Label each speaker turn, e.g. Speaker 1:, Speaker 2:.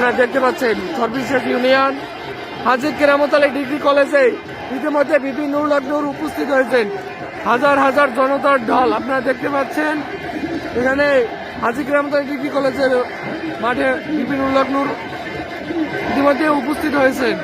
Speaker 1: আপনারা দেখতে পাচ্ছেন সর্বশেষ ইউনিয়ন হাজী কেরামত আলী ডিগ্রি কলেজে ইতিমধ্যে বিপি নুরুল হক নূর উপস্থিত হয়েছেন। হাজার হাজার জনতার ঢল আপনারা দেখতে পাচ্ছেন। এখানে হাজী কেরামত আলী ডিগ্রি কলেজের মাঠে বিপি নুরুল হক নূর ইতিমধ্যে উপস্থিত হয়েছেন।